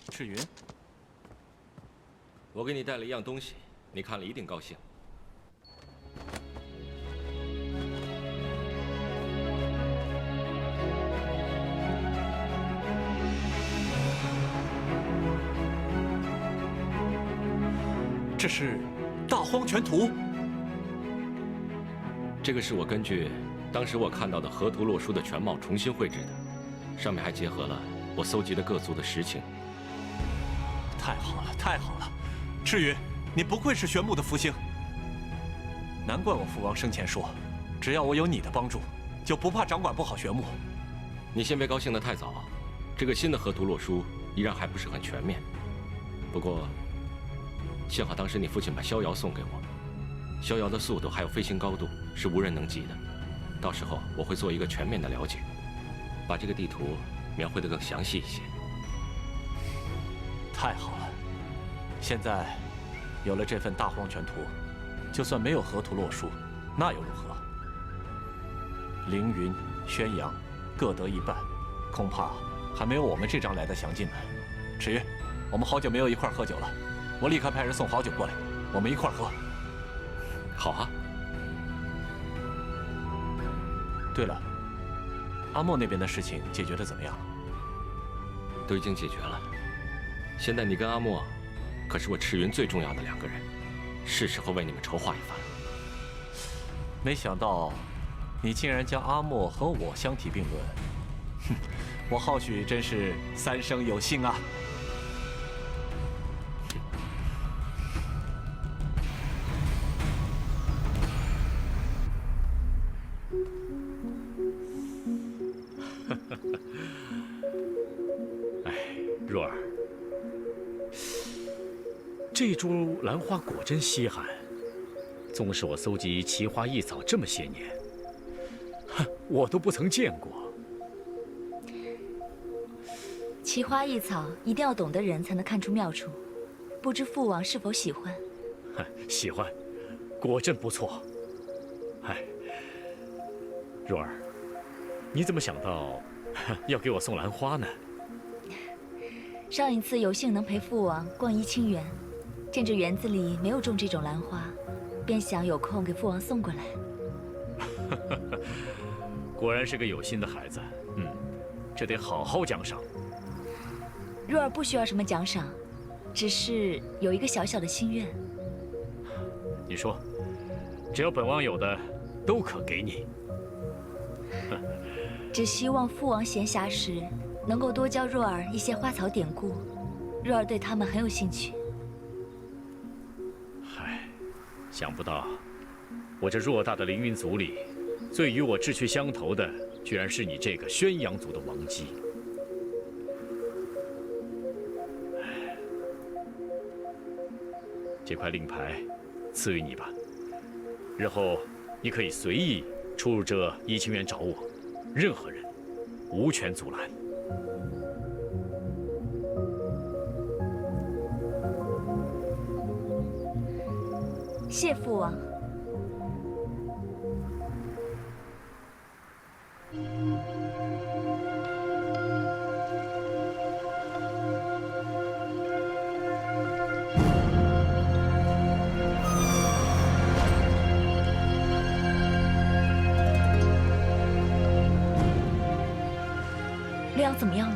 赤云，我给你带了一样东西，你看了一定高兴。这是大荒全图。这个是我根据当时我看到的河图洛书的全貌重新绘制的，上面还结合了我搜集的各族的实情。太好了，太好了！赤云，你不愧是玄木的福星。难怪我父王生前说，只要我有你的帮助，就不怕掌管不好玄木。你先别高兴得太早，这个新的河图洛书依然还不是很全面。不过，幸好当时你父亲把逍遥送给我，逍遥的速度还有飞行高度是无人能及的。到时候我会做一个全面的了解，把这个地图描绘得更详细一些。太好了！现在有了这份大荒全图，就算没有河图洛书，那又如何？凌云、宣阳各得一半，恐怕还没有我们这张来的详尽呢。赤云，我们好久没有一块喝酒了，我立刻派人送好酒过来，我们一块喝。好啊。对了，阿莫那边的事情解决得怎么样？都已经解决了。现在你跟阿莫，可是我赤云最重要的2个人，是时候为你们筹划一番。没想到，你竟然将阿莫和我相提并论。哼，我浩许真是3生有幸啊！若儿，这株兰花果真稀罕。纵使我搜集奇花异草这么些年，我都不曾见过。奇花异草一定要懂得人才能看出妙处，不知父王是否喜欢？喜欢，果真不错。若儿，你怎么想到要给我送兰花呢？上一次有幸能陪父王逛怡清园，见这园子里没有种这种兰花，便想有空给父王送过来。果然是个有心的孩子，这得好好奖赏。若儿不需要什么奖赏，只是有一个小小的心愿。你说，只要本王有的，都可给你。只希望父王闲暇时能够多教若儿一些花草典故，若儿对他们很有兴趣。想不到，我这偌大的凌云族里，最与我志趣相投的，居然是你这个宣阳族的王姬。这块令牌赐予你吧，日后你可以随意出入这怡清园找我，任何人无权阻拦。谢父王。烈阳怎么样了？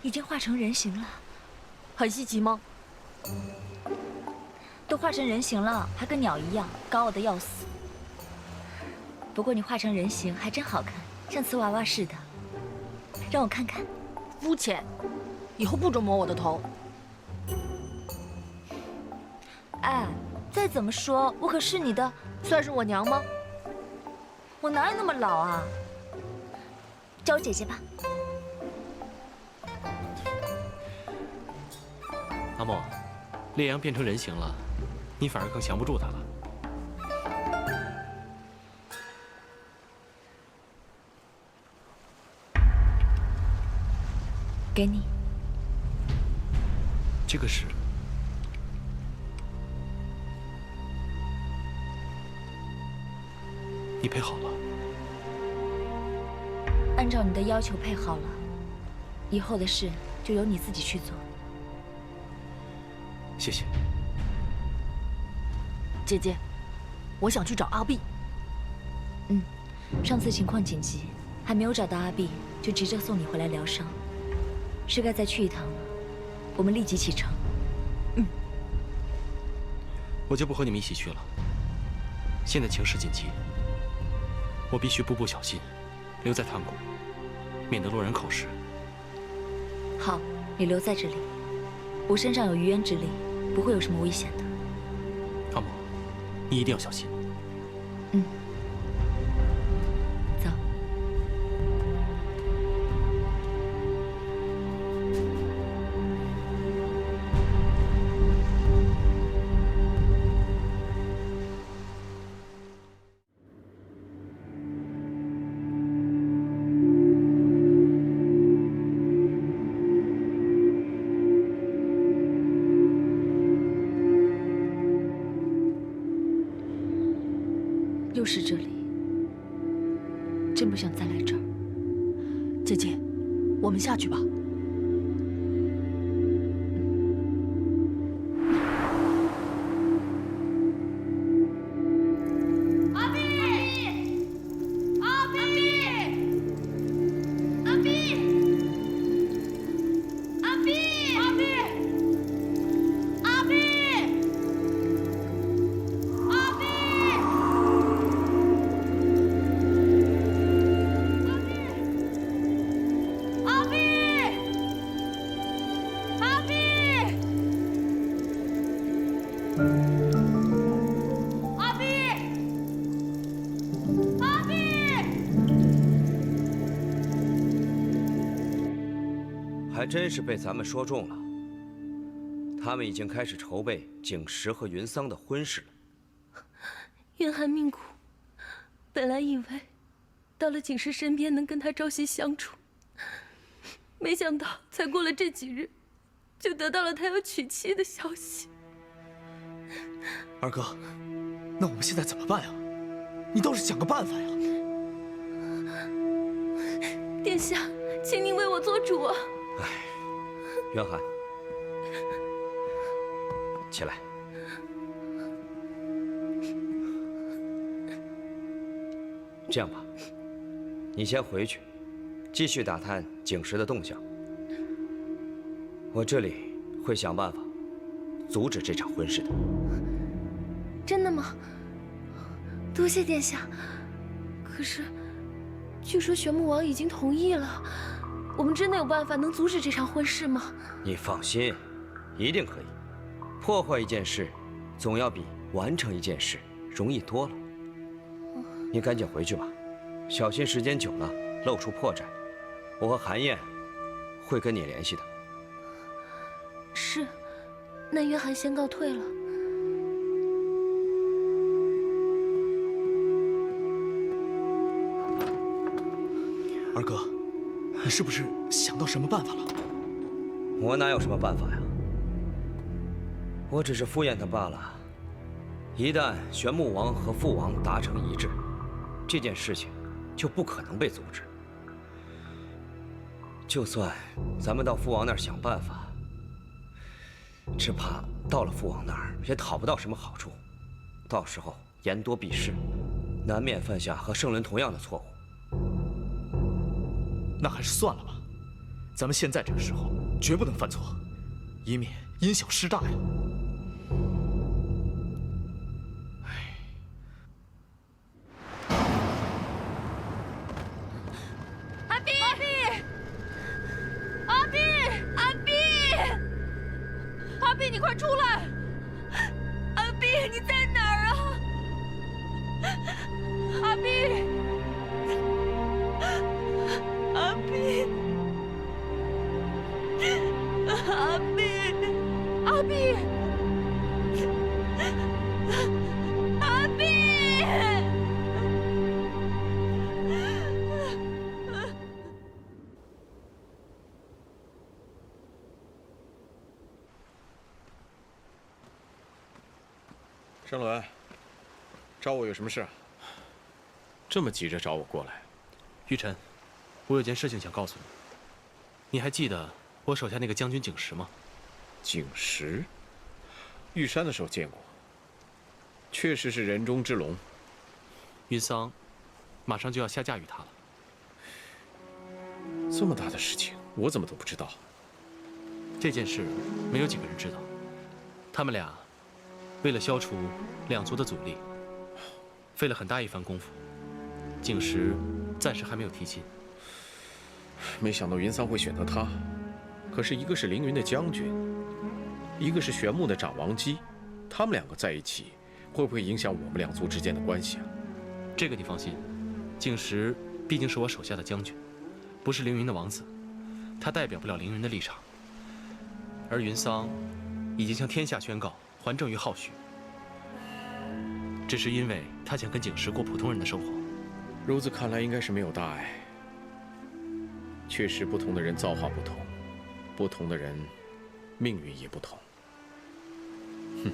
已经化成人形了，很稀奇吗？都化成人形了，还跟鸟一样，高傲的要死。不过你化成人形还真好看，像瓷娃娃似的。让我看看。肤浅，以后不准摸我的头。哎，再怎么说，我可是你的，算是我娘吗？我哪有那么老啊？叫我姐姐吧。阿莫，烈阳变成人形了，你反而更降不住他了。给你。这个是？你配好了？按照你的要求配好了，以后的事就由你自己去做。谢谢。姐姐，我想去找阿碧。上次情况紧急，还没有找到阿碧，就急着送你回来疗伤，是该再去一趟了。我们立即启程。我就不和你们一起去了。现在情势紧急，我必须步步小心，留在唐谷，免得落人口实。好，你留在这里，我身上有余渊之力，不会有什么危险的。阿莫，你一定要小心。走。又是这里，真不想再来这儿。姐姐，我们下去吧。还真是被咱们说中了。他们已经开始筹备景石和云桑的婚事了。渊寒命苦，本来以为到了景石身边能跟他朝夕相处，没想到才过了这几日，就得到了他要娶妻的消息。二哥，那我们现在怎么办呀？你倒是想个办法呀！殿下，请您为我做主啊！哎，渊寒，起来。这样吧，你先回去，继续打探景石的动向。我这里会想办法阻止这场婚事的。真的吗？多谢殿下。可是，据说玄武王已经同意了，我们真的有办法能阻止这场婚事吗？你放心，一定可以。破坏一件事，总要比完成一件事容易多了。你赶紧回去吧，小心时间久了露出破绽。我和韩燕会跟你联系的。是，那约翰先告退了。二哥，你是不是想到什么办法了？我哪有什么办法呀？我只是敷衍他罢了。一旦玄武王和父王达成一致，这件事情就不可能被阻止。就算咱们到父王那儿想办法，只怕到了父王那儿也讨不到什么好处。到时候言多必失，难免犯下和圣伦同样的错误。那还是算了吧。咱们现在这个时候绝不能犯错，以免因小失大呀。阿碧，阿碧，阿碧，阿碧，阿碧，你快出来！阿碧，你在哪儿啊？阿碧，阿碧，阿碧，阿盛伦，找我有什么事？这么急着找我过来？玉晨，我有件事情想告诉你。你还记得我手下那个将军景时吗？景时，玉山的时候见过，确实是人中之龙。云桑，马上就要下嫁于他了。这么大的事情，我怎么都不知道？这件事没有几个人知道。他们俩为了消除两族的阻力，费了很大一番功夫。景时暂时还没有提亲。没想到云桑会选择他，可是一个是凌云的将军，一个是玄牧的长王姬，他们两个在一起，会不会影响我们两族之间的关系啊？这个你放心，景时毕竟是我手下的将军，不是凌云的王子，他代表不了凌云的立场。而云桑已经向天下宣告还政于浩许，只是因为他想跟景时过普通人的生活。如此看来，应该是没有大碍。确实，不同的人造化不同，不同的人命运也不同。哼。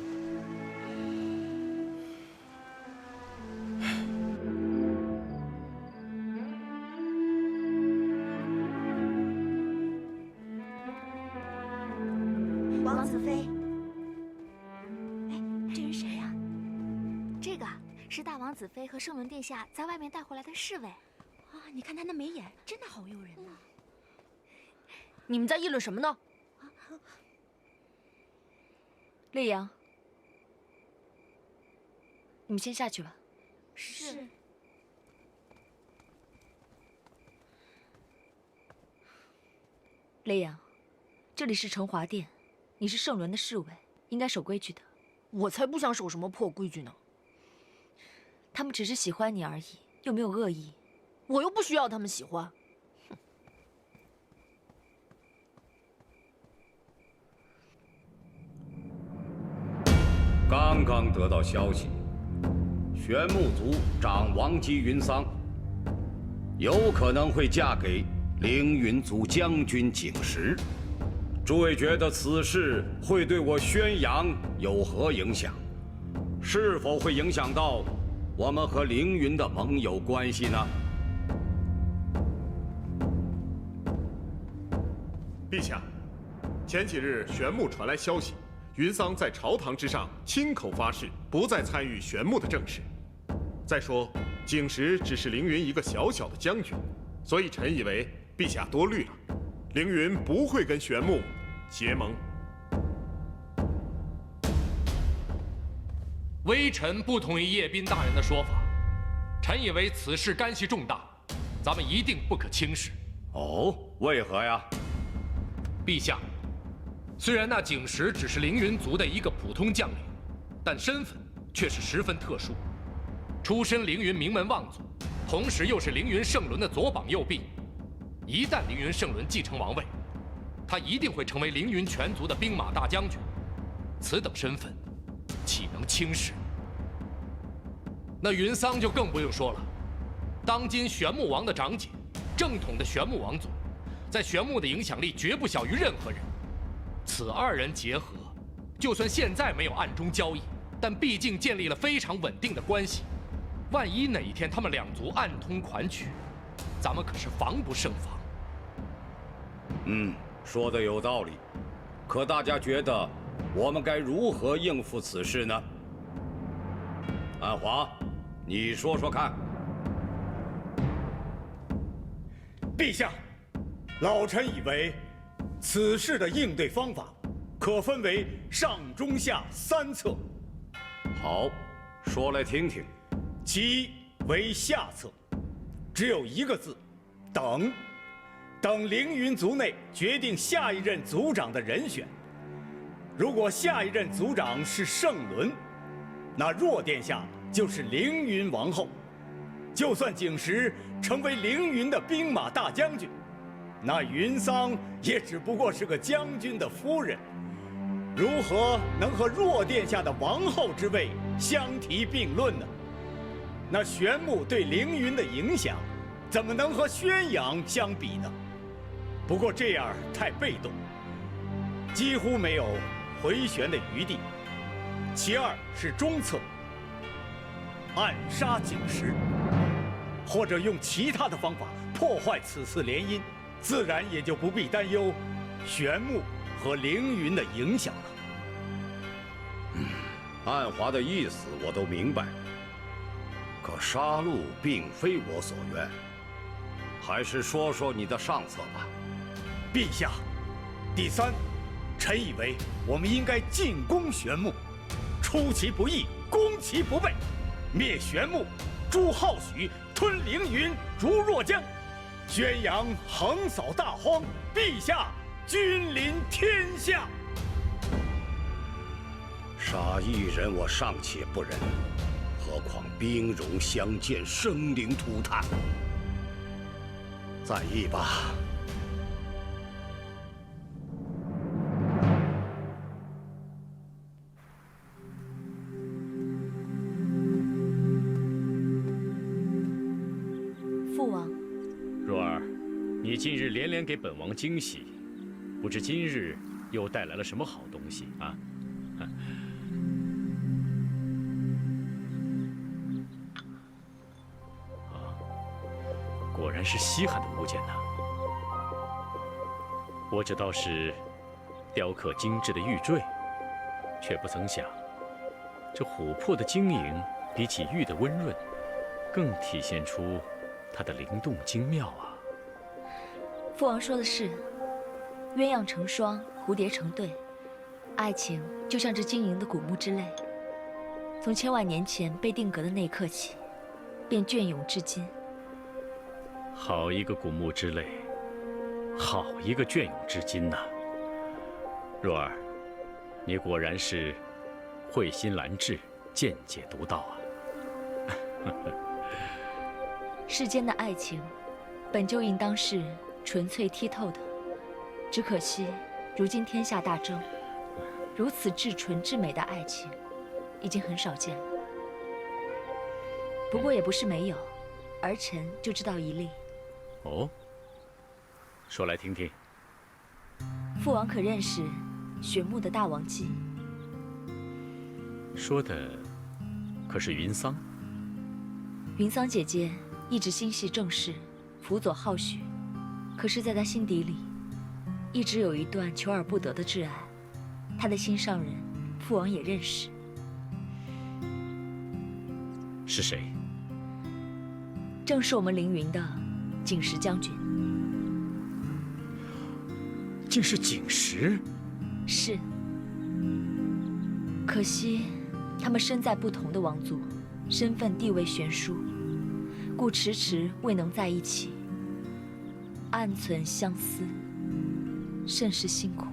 王子妃，哎，这人谁呀？这个是大王子妃和圣伦殿下在外面带回来的侍卫。啊，你看他那眉眼，真的好诱人呐！你们在议论什么呢？丽阳，你们先下去吧。是。丽阳，这里是成华殿，你是圣伦的侍卫，应该守规矩的。我才不想守什么破规矩呢。他们只是喜欢你而已，又没有恶意。我又不需要他们喜欢。刚刚得到消息，玄牧族长王姬云桑有可能会嫁给凌云族将军景时。诸位觉得此事会对我宣扬有何影响？是否会影响到我们和凌云的盟友关系呢？陛下，前几日玄牧传来消息，云桑在朝堂之上亲口发誓，不再参与玄牧的政事。再说，景时只是凌云一个小小的将军，所以臣以为陛下多虑了，凌云不会跟玄牧结盟。微臣不同意叶斌大人的说法，臣以为此事干系重大，咱们一定不可轻视。哦，为何呀？陛下，虽然那景时只是凌云族的一个普通将领，但身份却是十分特殊，出身凌云名门望族，同时又是凌云圣伦的左膀右臂。一旦凌云圣伦继承王位，他一定会成为凌云全族的兵马大将军，此等身份，岂能轻视？那云桑就更不用说了，当今玄牧王的长姐，正统的玄牧王族，在玄牧的影响力绝不小于任何人。此二人结合，就算现在没有暗中交易，但毕竟建立了非常稳定的关系。万一哪一天他们两族暗通款曲，咱们可是防不胜防。说的有道理。可大家觉得我们该如何应付此事呢？安华，你说说看。陛下，老臣以为，此事的应对方法可分为上中下三策。好，说来听听。其一为下策，只有一个字：等。等凌云族内决定下一任族长的人选。如果下一任族长是圣伦，那若殿下就是凌云王后。就算景时成为凌云的兵马大将军，那云桑也只不过是个将军的夫人，如何能和若殿下的王后之位相提并论呢？那玄牧对凌云的影响，怎么能和宣扬相比呢？不过这样太被动，几乎没有回旋的余地。其二是中策，暗杀景时，或者用其他的方法破坏此次联姻，自然也就不必担忧玄木和凌云的影响了。暗华的意思我都明白，可杀戮并非我所愿，还是说说你的上策吧。陛下，第三，臣以为我们应该进攻玄木，出其不意，攻其不备，灭玄木，诛浩许，吞凌云如若将，宣扬横扫大荒，陛下君临天下。杀一人我尚且不忍，何况兵戎相见，生灵涂炭。再议吧。父王，若儿，你近日连连给本王惊喜，不知今日又带来了什么好东西啊？果然是稀罕的物件呐！我这倒是雕刻精致的玉坠，却不曾想，这琥珀的晶莹比起玉的温润，更体现出它的灵动精妙啊！父王说的是，鸳鸯成双，蝴蝶成对，爱情就像这晶莹的古木之泪，从千万年前被定格的那一刻起，便隽永至今。好一个古木之泪，好一个隽永至今呐！若儿，你果然是慧心兰志，见解独到啊！世间的爱情，本就应当是纯粹剔透的，只可惜如今天下大争，如此至纯至美的爱情，已经很少见了。不过也不是没有，儿臣就知道一例。哦，说来听听。父王可认识玄木的大王姬？说的可是云桑？云桑姐姐一直心系正室，辅佐浩许，可是在她心底里，一直有一段求而不得的挚爱。她的心上人，父王也认识。是谁？正是我们凌云的景时将军。竟是景时？是。可惜，他们身在不同的王族，身份地位悬殊，故迟迟未能在一起，暗存相思，甚是辛苦。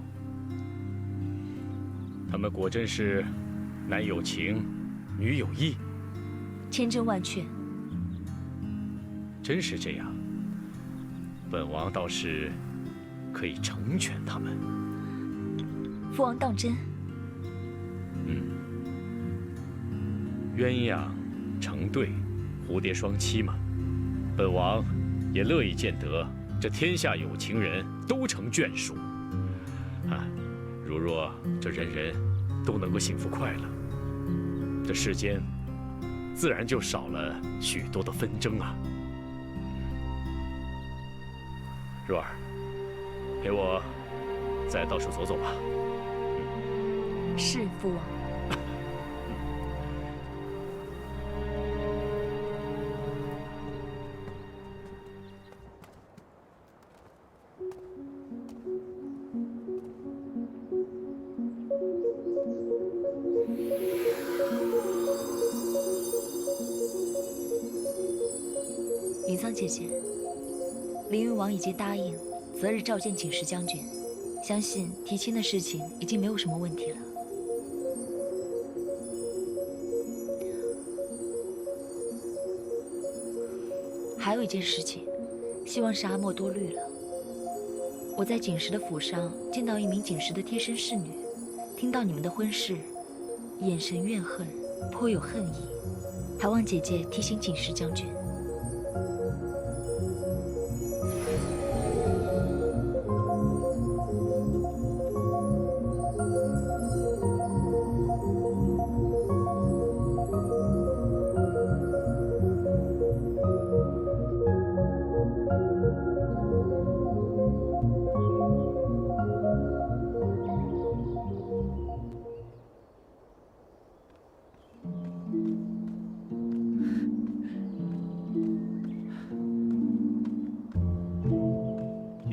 他们果真是男有情，女有意，千真万确。真是这样，本王倒是可以成全他们。父王当真？鸳鸯成对，蝴蝶双栖嘛。本王也乐意见得这天下有情人都成眷属。如若这人人都能够幸福快乐，这世间自然就少了许多的纷争啊。若儿，陪我再到处走走吧。是父王。云桑姐姐，凌云王已经答应择日召见景时将军，相信提亲的事情已经没有什么问题了。还有一件事情，希望是阿莫多虑了。我在景时的府上见到一名景时的贴身侍女，听到你们的婚事，眼神怨恨，颇有恨意，还望姐姐提醒景时将军。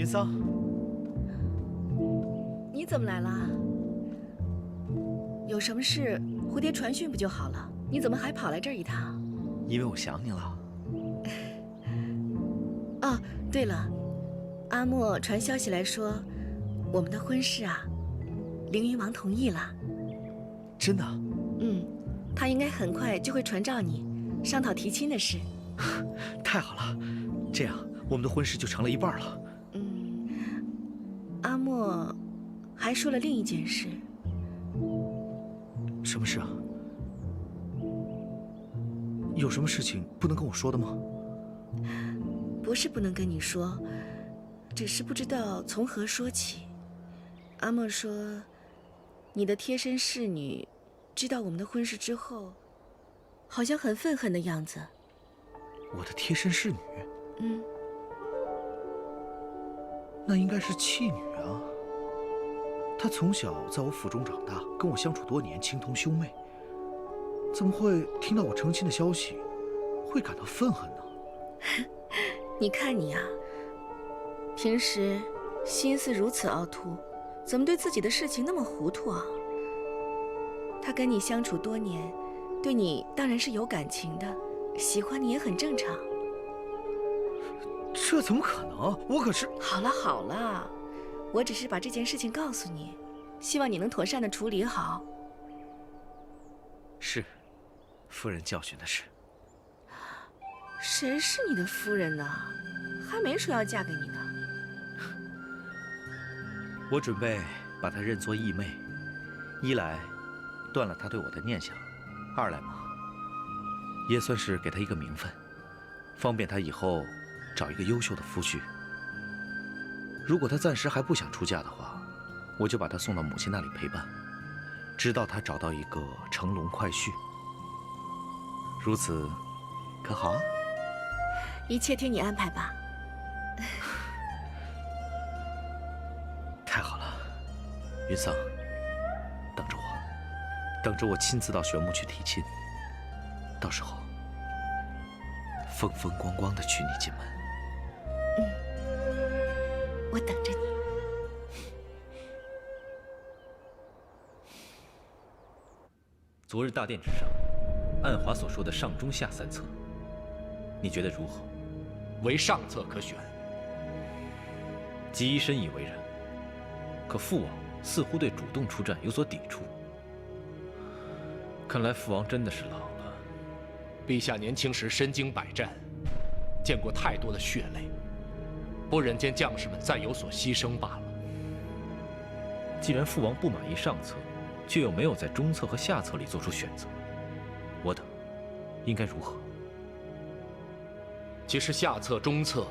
云桑，你怎么来了？有什么事蝴蝶传讯不就好了？你怎么还跑来这儿一趟？因为我想你了。哦，对了，阿莫传消息来说，我们的婚事啊，凌云王同意了。真的？嗯，他应该很快就会传召你，商讨提亲的事。太好了，这样我们的婚事就成了一半了。阿莫还说了另一件事。什么事啊？有什么事情不能跟我说的吗？不是不能跟你说，只是不知道从何说起。阿莫说，你的贴身侍女知道我们的婚事之后，好像很愤恨的样子。我的贴身侍女？嗯，那应该是弃女啊。她从小在我府中长大，跟我相处多年，情同兄妹，怎么会听到我成亲的消息，会感到愤恨呢？你看你呀，平时心思如此凹凸，怎么对自己的事情那么糊涂啊？他跟你相处多年，对你当然是有感情的，喜欢你也很正常。这怎么可能？我可是……好了好了，我只是把这件事情告诉你，希望你能妥善的处理好。是，夫人教训的是。谁是你的夫人呢？还没说要嫁给你呢。我准备把她认作义妹，一来断了她对我的念想，二来嘛，也算是给她一个名分，方便她以后找一个优秀的夫婿。如果她暂时还不想出嫁的话，我就把她送到母亲那里陪伴，直到她找到一个乘龙快婿。如此，可好？一切听你安排吧。太好了，云桑，等着我，等着我亲自到玄木去提亲，到时候风风光光的娶你进门。我等着你。昨日大殿之上，按华所说的上中下三策，你觉得如何？唯上策可选。姬深以为然，可父王似乎对主动出战有所抵触。看来父王真的是老了。陛下年轻时身经百战，见过太多的血泪，不忍见将士们再有所牺牲罢了。既然父王不满意上策，却又没有在中策和下策里做出选择，我等应该如何？其实下策、中策，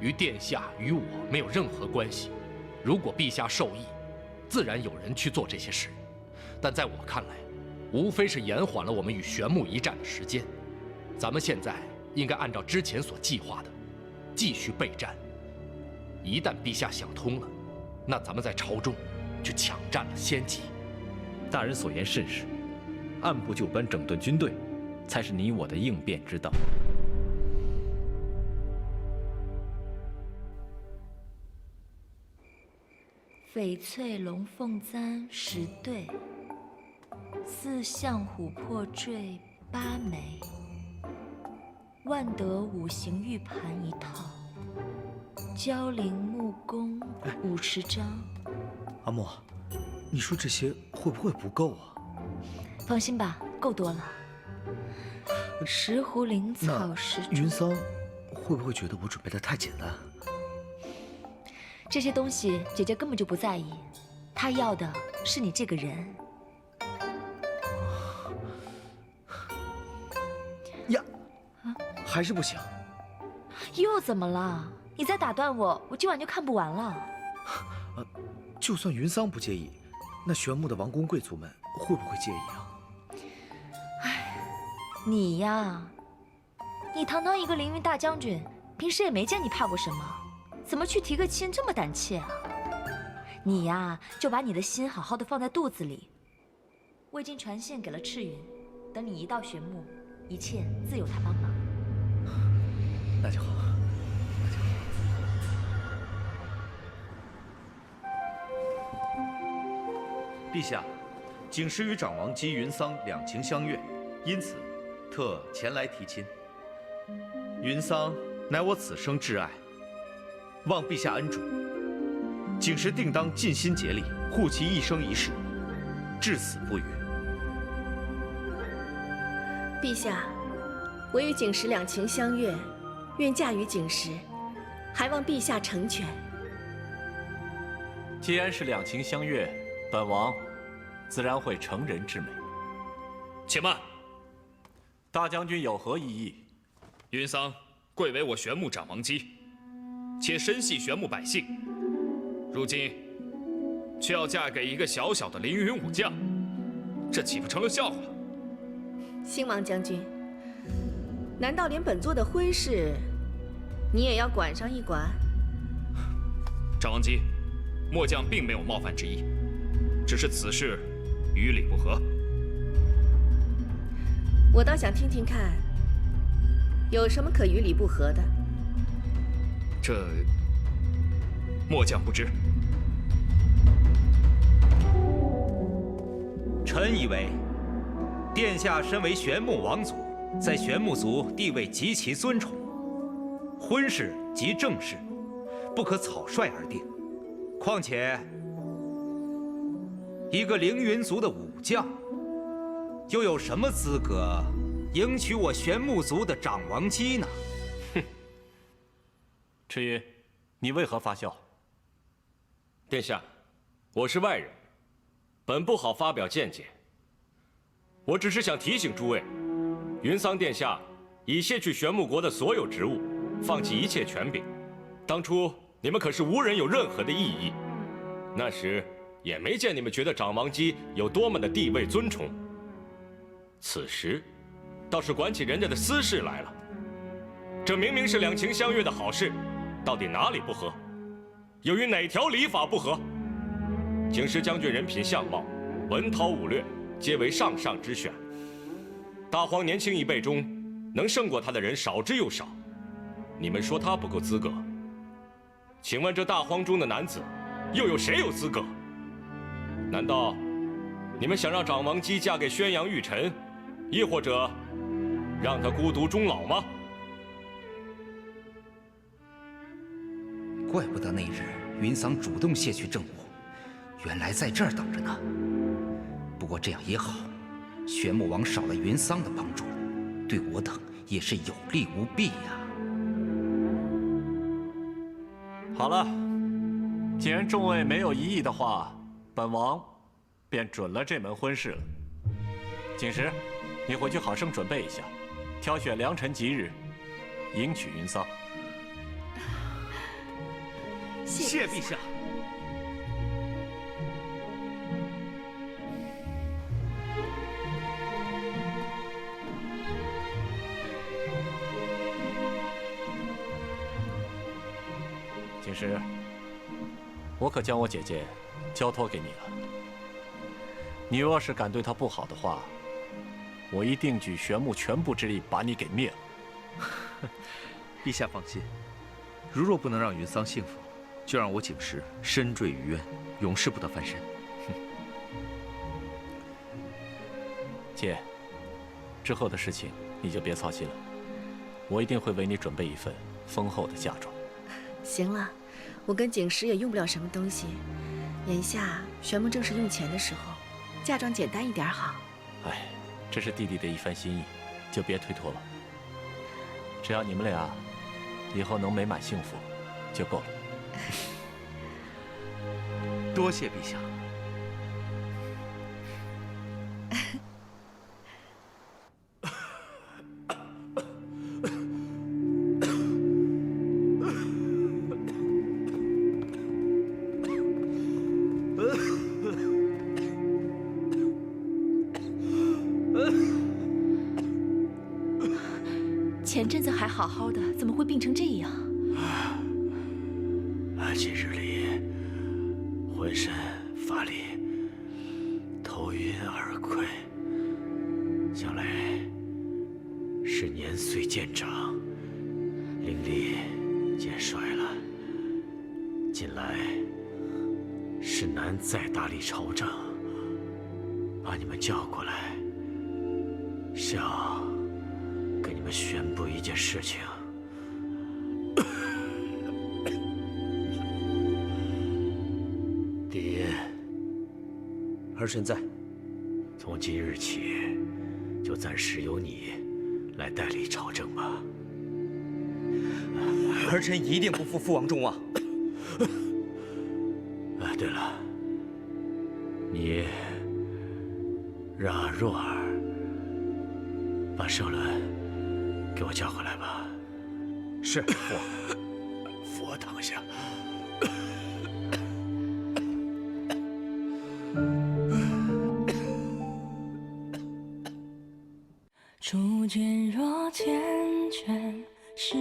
与殿下与我没有任何关系。如果陛下授意，自然有人去做这些事。但在我看来，无非是延缓了我们与玄木一战的时间。咱们现在应该按照之前所计划的，继续备战。一旦陛下想通了，那咱们在朝中就抢占了先机。大人所言甚是，按部就班整顿军队，才是你我的应变之道。翡翠龙凤簪10对，4象琥珀坠8枚，万德五行玉盘1套，蛟灵木弓50张。阿莫，你说这些会不会不够啊？放心吧，够多了。石斛灵草10株。云桑会不会觉得我准备的太简单？这些东西姐姐根本就不在意，她要的是你这个人。呀，还是不行。又怎么了？你再打断我，我今晚就看不完了。就算云桑不介意，那玄木的王公贵族们会不会介意啊？你呀，你堂堂一个凌云大将军，平时也没见你怕过什么，怎么去提个亲这么胆怯啊？你呀，就把你的心好好的放在肚子里。我已经传信给了赤云，等你一到玄木，一切自有他帮忙。那就好。陛下，景时与长王姬云桑两情相悦，因此特前来提亲。云桑乃我此生挚爱，望陛下恩准。景时定当尽心竭力护其一生一世，至死不渝。陛下，我与景时两情相悦，愿嫁与景时，还望陛下成全。既然是两情相悦，本王自然会成人之美。且慢，大将军有何异议？云桑贵为我玄牧长王姬，且深系玄牧百姓，如今却要嫁给一个小小的凌云武将，这岂不成了笑话？兴王将军，难道连本座的婚事你也要管上一管？长王姬，末将并没有冒犯之意，只是此事于理不合。我倒想听听看，有什么可于理不合的？这末将不知。臣以为，殿下身为玄牧王族，在玄牧族地位极其尊崇，婚事即正事，不可草率而定。况且，一个凌云族的武将，又有什么资格迎娶我玄牧族的长王姬呢？哼！赤云，你为何发笑？殿下，我是外人，本不好发表见解。我只是想提醒诸位，云桑殿下已卸去玄牧国的所有职务，放弃一切权柄。当初你们可是无人有任何的异议，那时也没见你们觉得长王姬有多么的地位尊崇。此时，倒是管起人家的私事来了。这明明是两情相悦的好事，到底哪里不合？又与哪条礼法不合？景时将军人品相貌、文韬武略，皆为上上之选。大荒年轻一辈中，能胜过他的人少之又少。你们说他不够资格？请问这大荒中的男子，又有谁有资格？难道你们想让长王姬嫁给宣阳玉臣，亦或者让她孤独终老吗？怪不得那日云桑主动卸去政务，原来在这儿等着呢。不过这样也好，玄牧王少了云桑的帮助，对我等也是有利无弊呀。好了，既然众位没有异议的话，本王便准了这门婚事了。景时，你回去好生准备一下，挑选良辰吉日，迎娶云桑。谢陛下。景时，我可将我姐姐交托给你了。你若是敢对她不好的话，我一定举玄牧全部之力把你给灭了。陛下放心，如若不能让云桑幸福，就让我景时深坠于渊，永世不得翻身。姐，之后的事情你就别操心了，我一定会为你准备一份丰厚的嫁妆。行了，我跟景时也用不了什么东西，眼下玄牧正是用钱的时候，嫁妆简单一点好。哎，这是弟弟的一番心意，就别推脱了。只要你们俩以后能美满幸福，就够了。多谢陛下。前阵子还好好的，怎么会病成这样？近日里，浑身乏力，头晕耳溃，想来是年岁渐长，灵力渐衰了。近来是难再大力朝政。把你们叫过来，是要跟你们宣布一件事情。第一，儿臣在。从今日起，就暂时由你来代理朝政吧。儿臣一定不负父王众望。对了，你让若儿把圣伦给我叫回来吧。是，父王。扶我躺下。初见若缱绻誓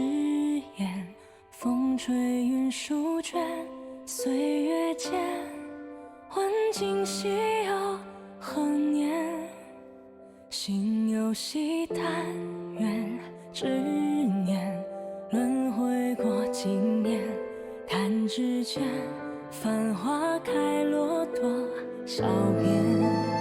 言，风吹云舒卷，岁月间，问今夕又何年？心有惜但愿执念，轮回过经年，弹指间，繁花开落多少遍。